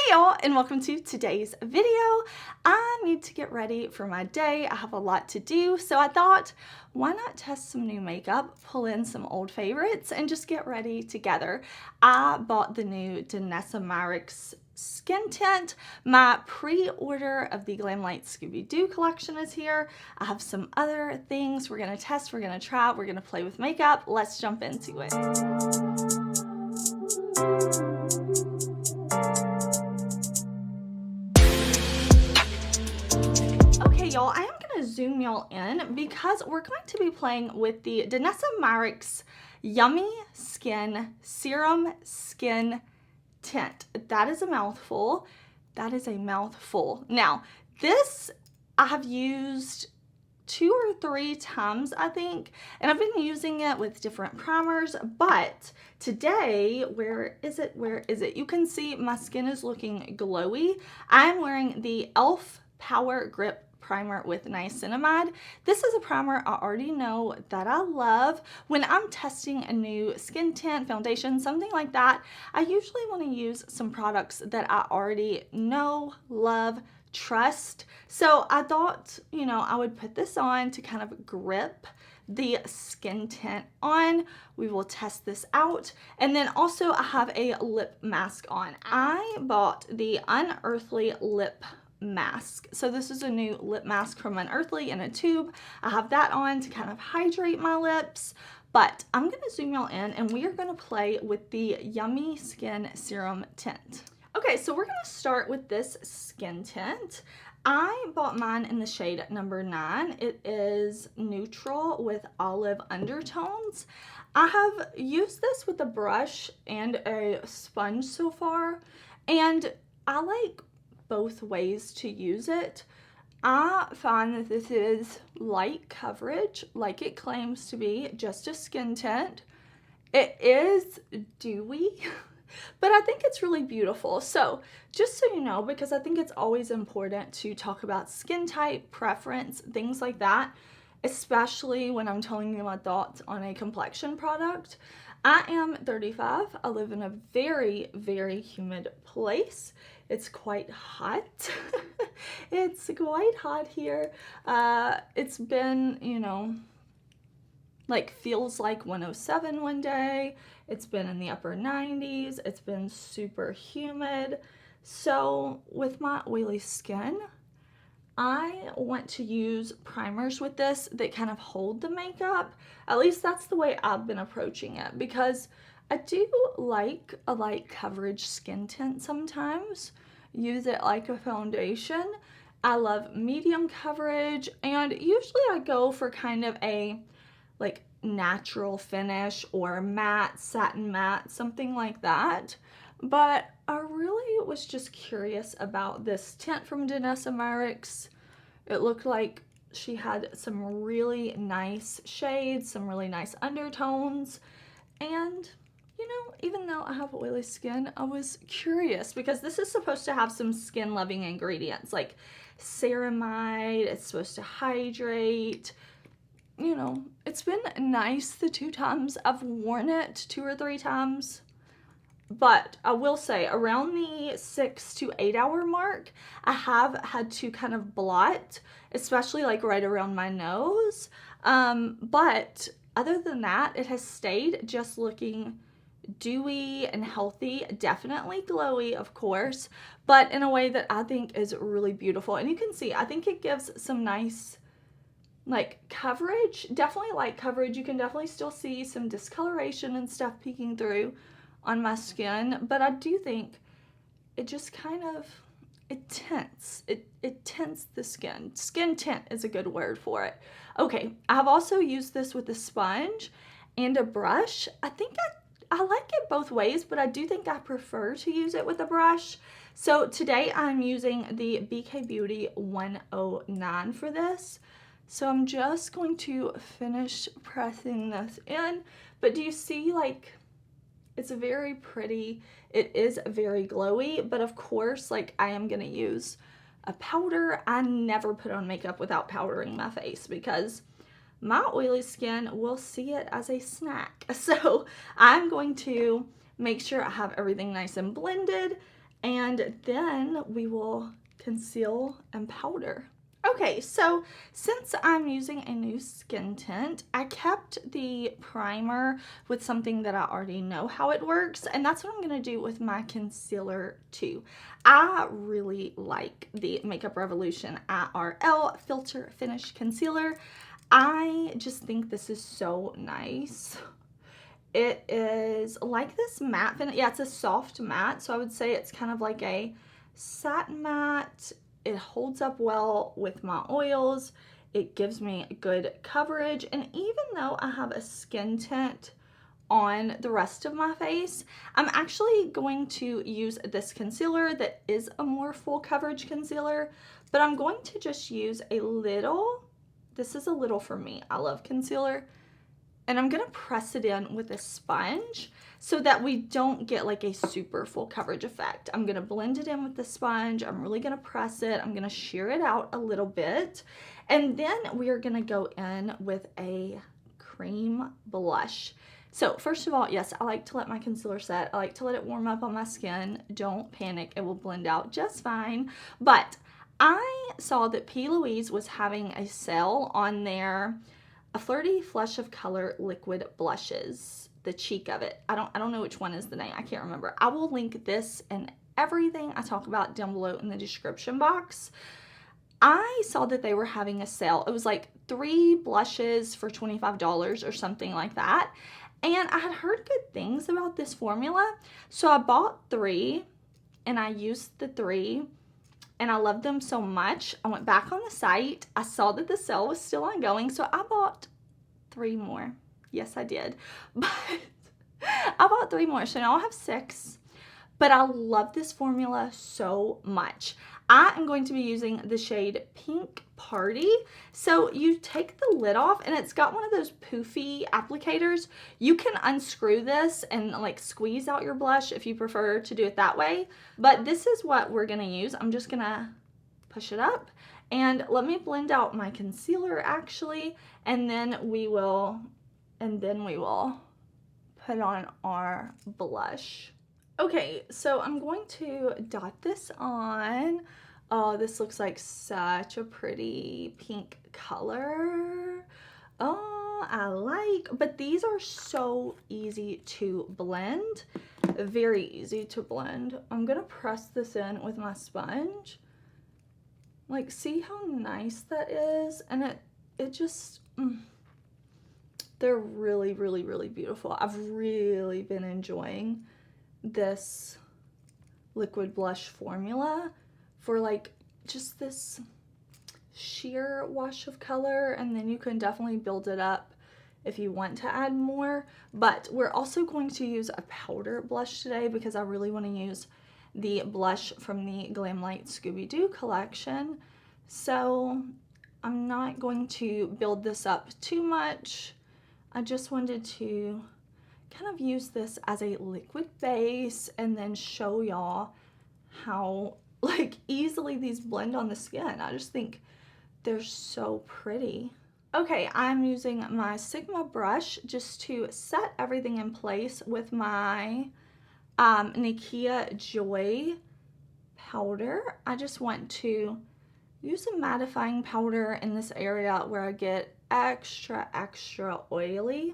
Hey y'all, and welcome to today's video. I need to get ready for my day. I have a lot to do, so I thought, why not test some new makeup, pull in some old favorites, and just get ready together. I bought the new Danessa Myricks skin tint. My pre-order of the Glamlite Scooby collection is here. I have some other things we're gonna test, we're gonna try, we're gonna play with makeup. Let's jump into it. Okay, y'all, I am gonna zoom y'all in because we're going to be playing with the Danessa Myricks Yummy Skin Serum Skin Tint. That is a mouthful. That is a mouthful. Now, this I have used 2 or 3 times, I think, and I've been using it with different primers, but today, where is it? You can see my skin is looking glowy. I'm wearing the e.l.f. Power Grip Primer with Niacinamide. This is a primer I already know that I love. When I'm testing a new skin tint, foundation, something like that, I usually want to use some products that I already know, love, trust. So I thought, you know, I would put this on to kind of grip the skin tint on. We will test this out. And then also I have a lip mask on. I bought the Unearthly Lip Mask. So this is a new lip mask from Unearthly in a tube. I have that on to kind of hydrate my lips, but I'm going to zoom y'all in and we are going to play with the Yummy Skin Serum Tint. Okay, so we're going to start with this skin tint. I bought mine in the shade number 9. It is neutral with olive undertones. I have used this with a brush and a sponge so far, and I like both ways to use it. I find that this is light coverage, like it claims to be, just a skin tint. It is dewy, but I think it's really beautiful. So just so you know, because I think it's always important to talk about skin type, preference, things like that, especially when I'm telling you my thoughts on a complexion product. I am 35. I live in a very, very humid place. It's quite hot. It's quite hot here. It's been, you know, like feels like 107 one day. It's been in the upper 90s. It's been super humid. So with my oily skin, I want to use primers with this that kind of hold the makeup. At least that's the way I've been approaching it, because I do like a light coverage skin tint sometimes. Use it like a foundation. I love medium coverage, and usually I go for kind of a like natural finish or matte, satin matte, something like that. But I really was just curious about this tint from Danessa Myricks. It looked like she had some really nice shades, some really nice undertones, and you know, even though I have oily skin, I was curious because this is supposed to have some skin loving ingredients like ceramide. It's supposed to hydrate. You know, it's been nice the 2 times I've worn it, 2 or 3 times. But I will say around the 6 to 8 hour mark, I have had to kind of blot, especially like right around my nose. But other than that, it has stayed just looking dewy and healthy, definitely glowy, of course, but in a way that I think is really beautiful. And you can see, I think it gives some nice like coverage, definitely light coverage. You can definitely still see some discoloration and stuff peeking through on my skin, but I do think it just kind of, it tints. It tints the skin. Skin tint is a good word for it. Okay, I have also used this with a sponge and a brush. I think I like it both ways, but I do think I prefer to use it with a brush. So today I'm using the Beaute 109 for this. So I'm just going to finish pressing this in. But do you see, like, it's very pretty. It is very glowy, but of course, like, I am going to use a powder. I never put on makeup without powdering my face because my oily skin will see it as a snack. So I'm going to make sure I have everything nice and blended, And then we will conceal and powder. Okay, so since I'm using a new skin tint, I kept the primer with something that I already know how it works, and that's what I'm going to do with my concealer too. I really like the Makeup Revolution IRL Filter Finish Concealer. I just think this is so nice. It is like this matte finish. Yeah, it's a soft matte, so I would say it's kind of like a satin matte. It holds up well with my oils. It gives me good coverage, and even though I have a skin tint on the rest of my face, I'm actually going to use this concealer that is a more full coverage concealer, but I'm going to just use a little. This is a little for me. I love concealer. And I'm going to press it in with a sponge so that we don't get like a super full coverage effect. I'm going to blend it in with the sponge. I'm really going to press it. I'm going to shear it out a little bit. And then we are going to go in with a cream blush. So first of all, yes, I like to let my concealer set. I like to let it warm up on my skin. Don't panic. It will blend out just fine. But I saw that Plouise was having a sale on their A Flirty Flush of Color liquid blushes, the cheek of it. I don't know which one is the name. I can't remember. I will link this and everything I talk about down below in the description box. I saw that they were having a sale. It was like 3 blushes for $25 or something like that. And I had heard good things about this formula. So I bought 3 and I used the 3. And I love them so much. I went back on the site. I saw that the sale was still ongoing, so I bought 3 more. Yes, I did. But I bought 3 more, so now I have 6. But I love this formula so much. I am going to be using the shade Pink Party. So you take the lid off, and it's got one of those poofy applicators. You can unscrew this and like squeeze out your blush if you prefer to do it that way. But this is what we're going to use. I'm just going to push it up. And let me blend out my concealer actually, and then we will put on our blush. Okay, so I'm going to dot this on. Oh, this looks like such a pretty pink color. Oh, I like, but these are so easy to blend. Very easy to blend. I'm gonna press this in with my sponge. Like, see how nice that is? And it just, they're really, really, really beautiful. I've really been enjoying this liquid blush formula for like just this sheer wash of color, and then you can definitely build it up if you want to add more. But we're also going to use a powder blush today because I really want to use the blush from the Glamlite Scooby-Doo collection. So I'm not going to build this up too much. I just wanted to kind of use this as a liquid base and then show y'all how like easily these blend on the skin. I just think they're so pretty. Okay, I'm using my Sigma brush just to set everything in place with my Nikkia Joy powder. I just want to use a mattifying powder in this area where I get extra oily.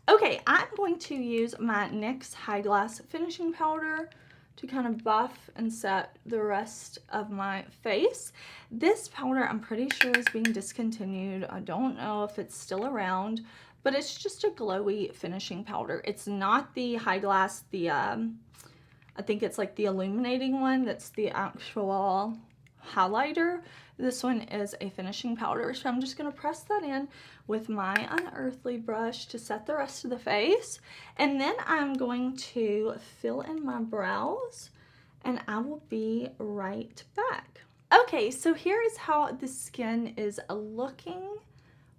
Okay, I'm going to use my NYX High Glass Finishing Powder to kind of buff and set the rest of my face. This powder I'm pretty sure is being discontinued. I don't know if it's still around, but it's just a glowy finishing powder. It's not the High Glass, I think it's like the illuminating one that's the actual highlighter. This one is a finishing powder, so I'm just going to press that in with my unearthly brush to set the rest of the face. And then I'm going to fill in my brows, and I will be right back. Okay, so here is how the skin is looking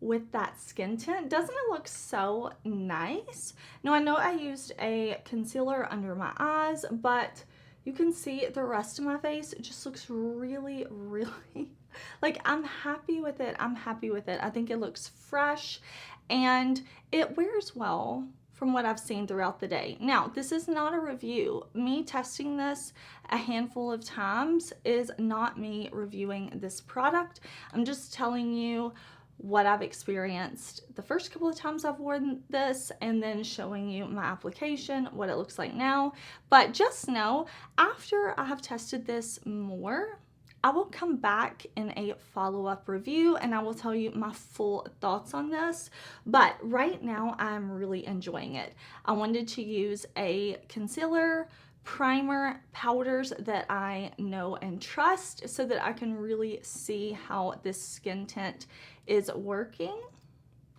with that skin tint. Doesn't it look so nice? Now, I know I used a concealer under my eyes, but you can see the rest of my face. It just looks really, really, like, I'm happy with it. I'm happy with it. I think it looks fresh and it wears well. from what I've seen throughout the day. Now, this is not a review. Me testing this a handful of times is not me reviewing this product. I'm just telling you what I've experienced the first couple of times I've worn this, and then showing you my application, what it looks like now. But just know, after I have tested this more, I will come back in a follow-up review and I will tell you my full thoughts on this. But right now, I'm really enjoying it. I wanted to use a concealer, primer, powders that I know and trust so that I can really see how this skin tint is working.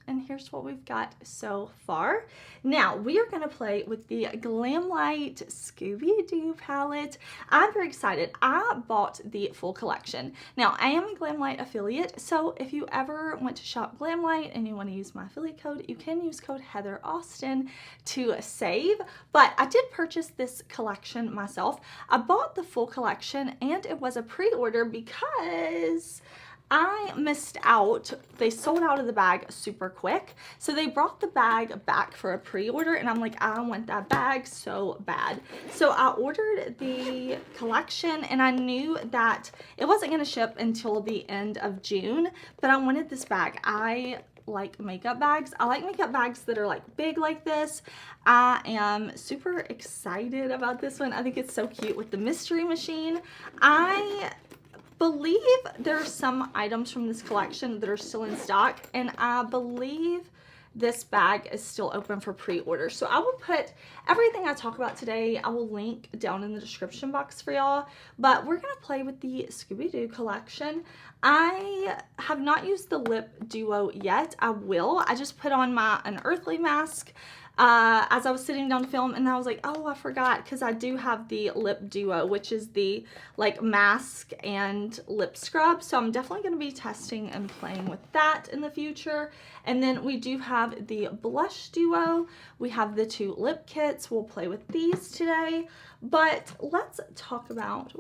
And here's what we've got so far. Now, we are going to play with the Glamlite Scooby-Doo palette. I'm very excited. I bought the full collection. Now, I am a Glamlite affiliate, so if you ever want to shop Glamlite and you want to use my affiliate code, you can use code HeatherAustin to save. But I did purchase this collection myself. I bought the full collection and it was a pre-order because I missed out. They sold out of the bag super quick. So they brought the bag back for a pre-order and I'm like, I want that bag so bad. So I ordered the collection and I knew that it wasn't going to ship until the end of June, but I wanted this bag. I like makeup bags. I like makeup bags that are like big like this. I am super excited about this one. I think it's so cute with the mystery machine. I believe there are some items from this collection that are still in stock, and I believe this bag is still open for pre-order. So I will put everything I talk about today, I will link down in the description box for y'all. But we're gonna play with the Scooby-Doo collection. I have not used the lip duo yet. I will. I just put on my unearthly mask as I was sitting down to film, and I was like, oh, I forgot, because I do have the lip duo, which is the like mask and lip scrub. So I'm definitely going to be testing and playing with that in the future. And then we do have the blush duo. We have the 2 lip kits. We'll play with these today. But let's talk about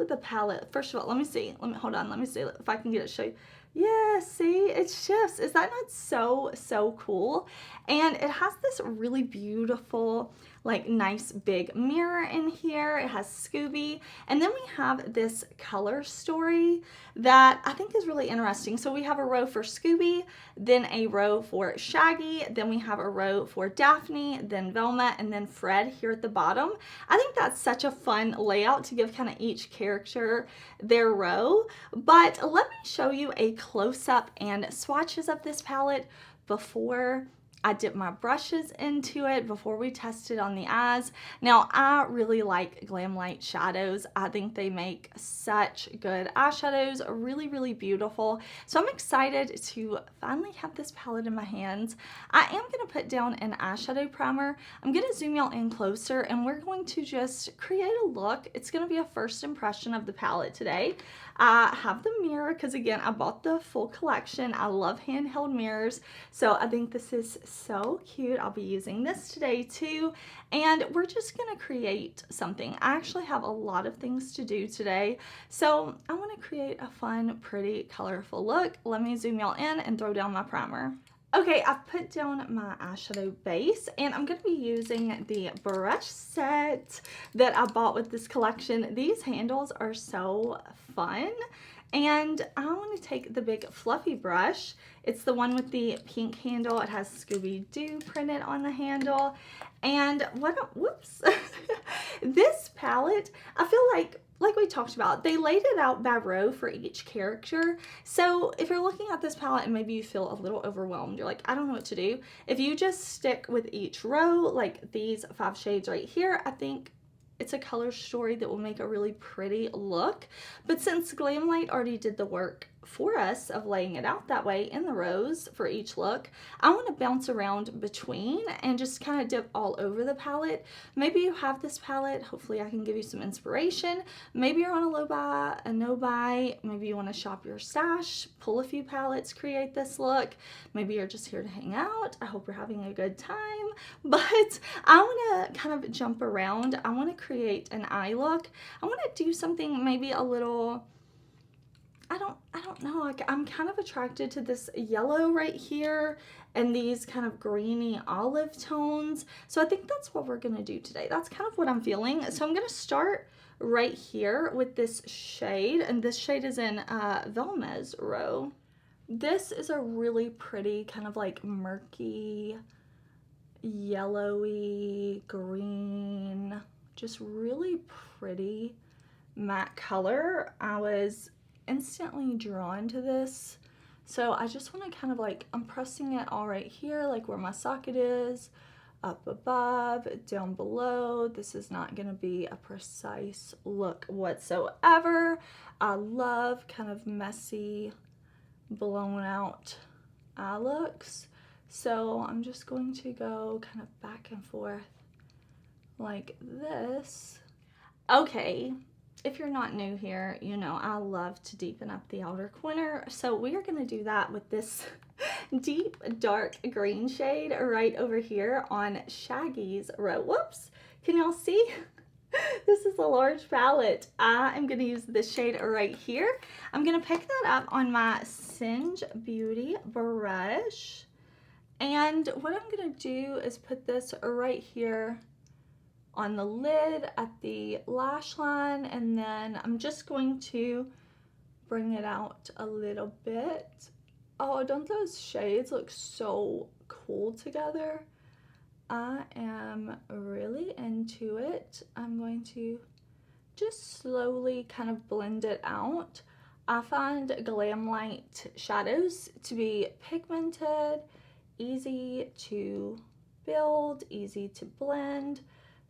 the palette. First of all, let me see. Hold on. Let me see if I can get it to show you. Yeah, see, it shifts. Is that not so cool? And it has this really beautiful, like nice big mirror in here. It has Scooby. And then we have this color story that I think is really interesting. So we have a row for Scooby, then a row for Shaggy, then we have a row for Daphne, then Velma, and then Fred here at the bottom. I think that's such a fun layout to give kind of each character their row. But let me show you a close-up and swatches of this palette before I dip my brushes into it, before we test it on the eyes. Now, I really like Glamlite shadows. I think they make such good eyeshadows, really beautiful. So I'm excited to finally have this palette in my hands. I am going to put down an eyeshadow primer. I'm going to zoom y'all in closer and we're going to just create a look. It's going to be a first impression of the palette today. I have the mirror because, again, I bought the full collection. I love handheld mirrors, so I think this is so cute. I'll be using this today too, and we're just gonna create something. I actually have a lot of things to do today, so I want to create a fun, pretty, colorful look. Let me zoom y'all in and throw down my primer. Okay, I've put down my eyeshadow base, and I'm going to be using the brush set that I bought with this collection. These handles are so fun, and I want to take the big fluffy brush. It's the one with the pink handle. It has Scooby-Doo printed on the handle, and whoops, this palette, I feel like we talked about, they laid it out by row for each character. So if you're looking at this palette and maybe you feel a little overwhelmed, you're like, I don't know what to do. If you just stick with each row, like these 5 shades right here, I think it's a color story that will make a really pretty look. But since Glamlite already did the work for us of laying it out that way in the rows for each look, I want to bounce around between and just kind of dip all over the palette. Maybe you have this palette, hopefully I can give you some inspiration. Maybe you're on a low buy, a no buy, maybe you want to shop your stash, pull a few palettes, create this look. Maybe you're just here to hang out. I hope you're having a good time, but I want to kind of jump around. I want to create an eye look. I want to do something maybe a little I don't know, like I'm kind of attracted to this yellow right here and these kind of greeny olive tones. So I think that's what we're gonna do today. That's kind of what I'm feeling. So I'm gonna start right here with this shade, and this shade is in Velma's row. This is a really pretty kind of like murky, yellowy, green, just really pretty matte color. I was instantly drawn to this, so I just want to kind of like, I'm pressing it all right here, like where my socket is, up above, down below. This is not going to be a precise look whatsoever. I love kind of messy, blown out eye looks, so I'm just going to go kind of back and forth like this. Okay, if you're not new here, you know I love to deepen up the outer corner, so we are going to do that with this deep dark green shade right over here on Shaggy's row. Whoops, can y'all see? This is a large palette. I am going to use this shade right here. I'm going to pick that up on my Singe Beauty brush, and what I'm going to do is put this right here on the lid at the lash line, and then I'm just going to bring it out a little bit. Oh, don't those shades look so cool together? I am really into it. I'm going to just slowly kind of blend it out. I find Glamlite shadows to be pigmented, easy to build, easy to blend.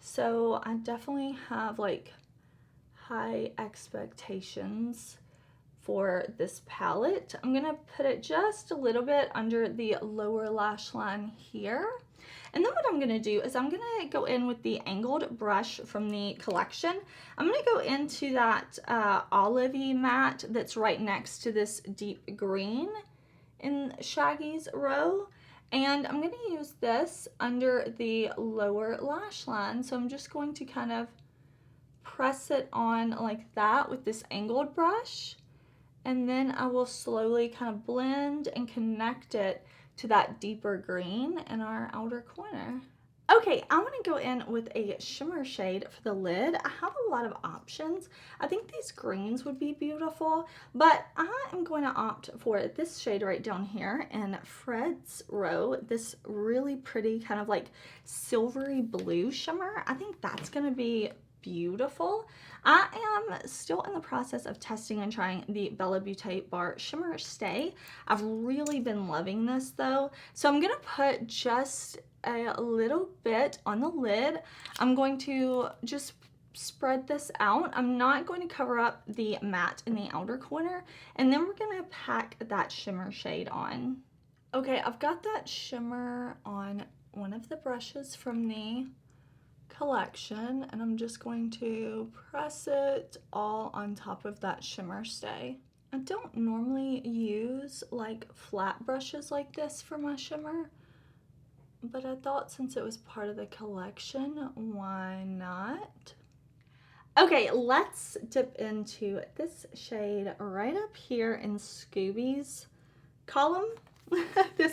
So I definitely have like high expectations for this palette. I'm gonna put it just a little bit under the lower lash line here. And then what I'm gonna do is I'm gonna go in with the angled brush from the collection. I'm gonna go into that olivey matte that's right next to this deep green in Shaggy's row. And I'm going to use this under the lower lash line. So I'm just going to kind of press it on like that with this angled brush. And then I will slowly kind of blend and connect it to that deeper green in our outer corner. Okay, I want to go in with a shimmer shade for the lid. I have a lot of options. I think these greens would be beautiful, but I am going to opt for this shade right down here in Fred's row, this really pretty kind of like silvery blue shimmer. I think that's going to be beautiful. I am still in the process of testing and trying the Bella Beaute Bar Shimmer Stay. I've really been loving this though, so I'm going to put just a little bit on the lid. I'm going to just spread this out. I'm not going to cover up the matte in the outer corner, and then we're going to pack that shimmer shade on. Okay, I've got that shimmer on one of the brushes from the collection, and I'm just going to press it all on top of that shimmer stay. I don't normally use like flat brushes like this for my shimmer, but I thought since it was part of the collection, why not? Okay, let's dip into this shade right up here in Scooby's column. This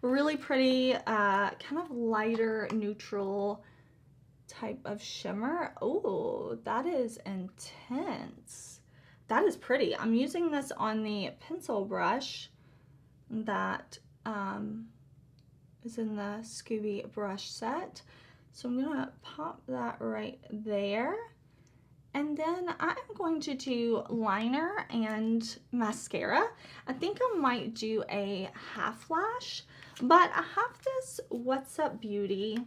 really pretty, kind of lighter, neutral type of shimmer. Oh, that is intense. That is pretty. I'm using this on the pencil brush that is in the Scooby brush set. So I'm gonna pop that right there. And then I'm going to do liner and mascara. I think I might do a half lash, but I have this What's Up Beauty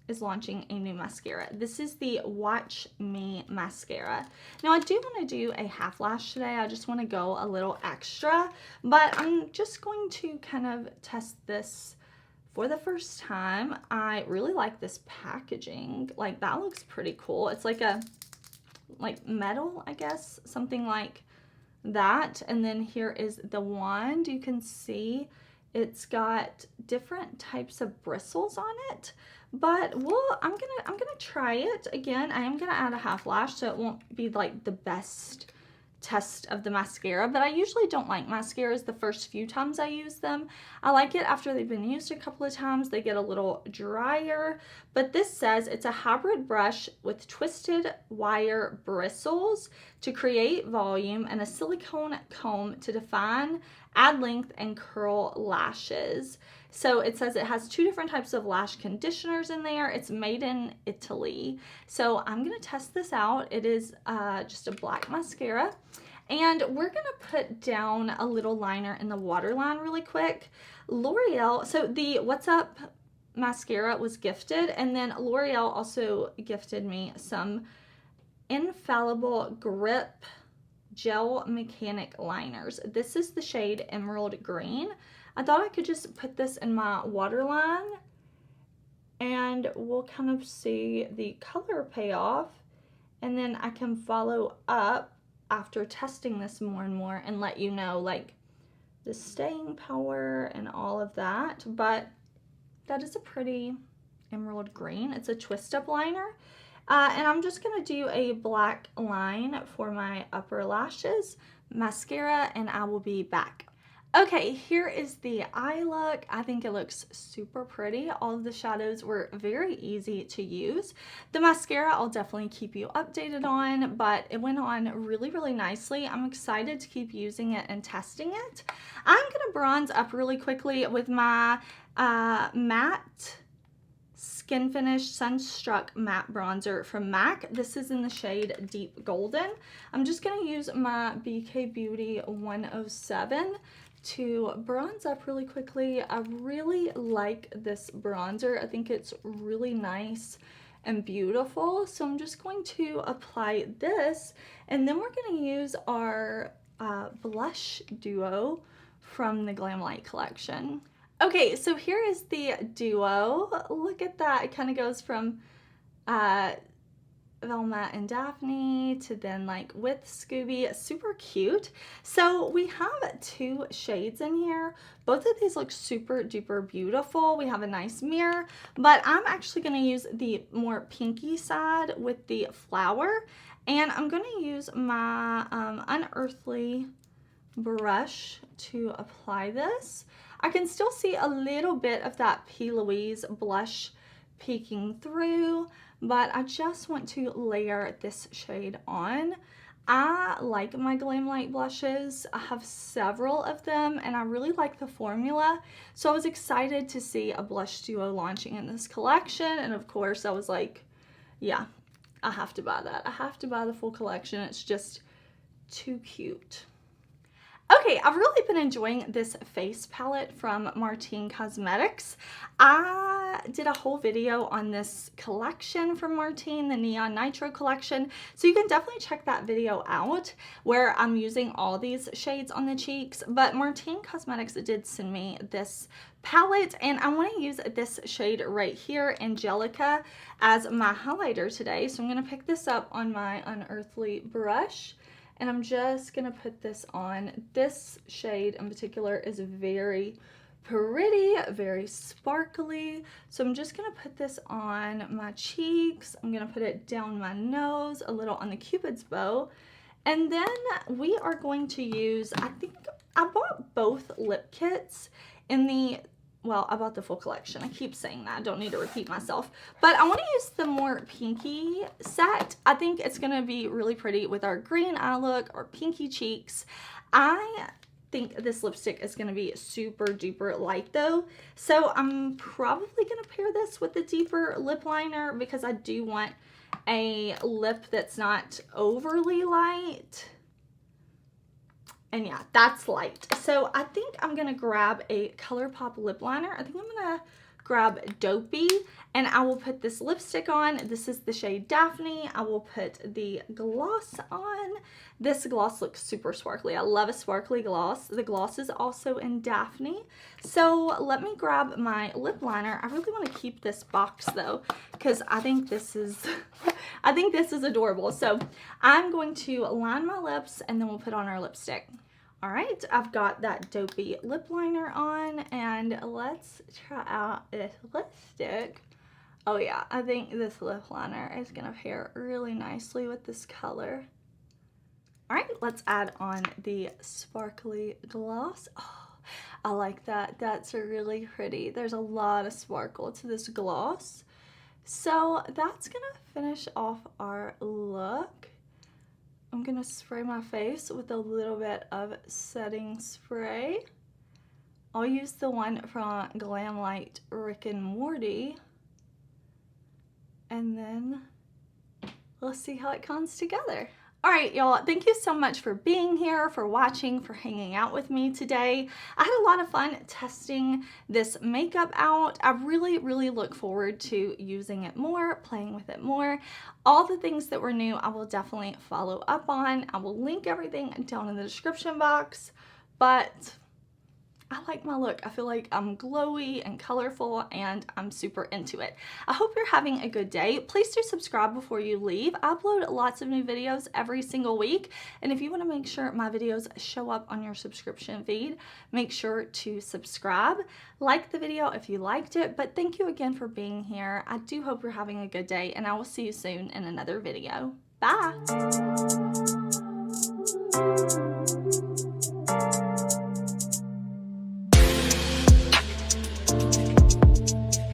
is launching a new mascara. This is the Watch Me mascara. Now I do want to do a half lash today. I just want to go a little extra, but I'm just going to kind of test this for the first time. I really like this packaging. Like, that looks pretty cool. It's like a metal, I guess, something like that. And then here is the wand. You can see it's got different types of bristles on it, but I'm gonna try it again. I am gonna add a half lash, so it won't be like the best test of the mascara, but I usually don't like mascaras the first few times I use them. I like it after they've been used a couple of times. They get a little drier, but this says it's a hybrid brush with twisted wire bristles to create volume and a silicone comb to define, add length, and curl lashes. So it says it has 2 different types of lash conditioners in there. It's made in Italy. So I'm going to test this out. It is just a black mascara. And we're going to put down a little liner in the waterline really quick. L'Oreal, so the What's Up mascara was gifted. And then L'Oreal also gifted me some Infallible Grip Gel Mechanic Liners. This is the shade Emerald Green. I thought I could just put this in my waterline and we'll kind of see the color payoff, and then I can follow up after testing this more and more and let you know like the staying power and all of that. But that is a pretty emerald green. It's a twist up liner. And I'm just going to do a black line for my upper lashes, mascara, and I will be back. Okay, here is the eye look. I think it looks super pretty. All of the shadows were very easy to use. The mascara I'll definitely keep you updated on, but it went on really, really nicely. I'm excited to keep using it and testing it. I'm going to bronze up really quickly with my matte Skinfinish Sunstruck matte bronzer from MAC. This is in the shade Deep Golden. I'm just going to use my BK Beauty 107 to bronze up really quickly. I really like this bronzer. I think it's really nice and beautiful. So I'm just going to apply this, and then we're going to use our blush duo from the Glamlite collection. Okay, so here is the duo. Look at that. It kind of goes from Velma and Daphne to then like with Scooby. Super cute. So we have 2 shades in here. Both of these look super duper beautiful. We have a nice mirror, but I'm actually going to use the more pinky side with the flower, and I'm going to use my unearthly brush to apply this. I can still see a little bit of that Plouise blush peeking through, but I just want to layer this shade on. I like my Glamlite blushes. I have several of them and I really like the formula. So I was excited to see a blush duo launching in this collection, and of course I was like, yeah, I have to buy that. I have to buy the full collection. It's just too cute. Okay, I've really been enjoying this face palette from Martine Cosmetics. I did a whole video on this collection from Martine, the Neon Nitro collection, so you can definitely check that video out where I'm using all these shades on the cheeks. But Martine Cosmetics did send me this palette, and I want to use this shade right here, Angelica, as my highlighter today. So I'm going to pick this up on my unearthly brush, and I'm just going to put this on. This shade in particular is very pretty, very sparkly. So I'm just going to put this on my cheeks. I'm going to put it down my nose, a little on the Cupid's bow. And then we are going to use, I think I bought both lip kits in the, well, I bought the full collection. I keep saying that. I don't need to repeat myself. But I want to use the more pinky set. I think it's going to be really pretty with our green eye look, our pinky cheeks. I think this lipstick is going to be super duper light though. So I'm probably going to pair this with a deeper lip liner because I do want a lip that's not overly light. And yeah, that's light. So I think I'm going to grab a ColourPop lip liner. I think I'm going to grab Dopey, and I will put this lipstick on. This is the shade Daphne. I will put the gloss on. This gloss looks super sparkly. I love a sparkly gloss. The gloss is also in Daphne. So let me grab my lip liner. I really want to keep this box though, because I think this is I think this is adorable. So I'm going to line my lips and then we'll put on our lipstick. All right, I've got that Dopey lip liner on, and let's try out this lipstick. Oh yeah, I think this lip liner is gonna pair really nicely with this color. All right, let's add on the sparkly gloss. Oh, I like that. That's really pretty. There's a lot of sparkle to this gloss. So that's gonna finish off our look. I'm gonna spray my face with a little bit of setting spray. I'll use the one from Glamlite Rick and Morty. And then we'll see how it comes together. All right, y'all, thank you so much for being here, for watching, for hanging out with me today. I had a lot of fun testing this makeup out. I really, really look forward to using it more, playing with it more. All the things that were new, I will definitely follow up on. I will link everything down in the description box, but I like my look. I feel like I'm glowy and colorful and I'm super into it. I hope you're having a good day. Please do subscribe before you leave. I upload lots of new videos every single week. And if you want to make sure my videos show up on your subscription feed, make sure to subscribe. Like the video if you liked it. But thank you again for being here. I do hope you're having a good day and I will see you soon in another video. Bye!